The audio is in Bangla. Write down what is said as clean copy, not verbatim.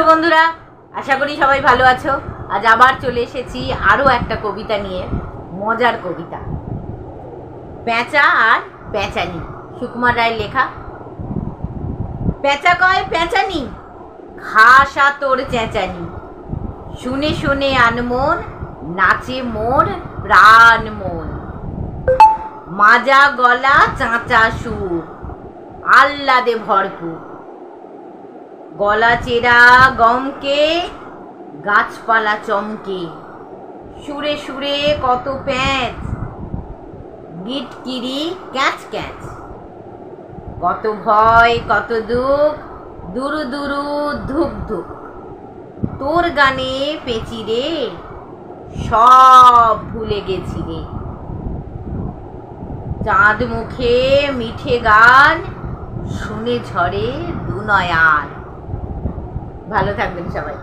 বন্ধুরা, আশা করি সবাই ভালো আছো। আজ আবার চলে এসেছি আরও একটা কবিতা নিয়ে, মজার কবিতা, পেঁচা আর পেঁচানি, সুকুমার রায়ের লেখা। পেঁচা কয় পেঁচানি, খাসা তোর চেঁচানি, শুনে শুনে আনমন নাচে মোর প্রাণ মন, মাজা গলা চাঁচা সুর আহ্লাদে ভরপুর, গলা চেরা গমকে গাছপালা চমকে, সুরে সুরে কত প্যাঁচ গিটকিরি ক্যাচ ক্যাচ, কত ভয় কত দুঃখ দুরু দুরু ধুক ধুক, তোর গানে পেঁচি রে সব ভুলে গেছি রে, চাঁদ মুখে মিঠে গান শুনে ঝরে দু নয়ান। ভালো থাকবেন সবাই।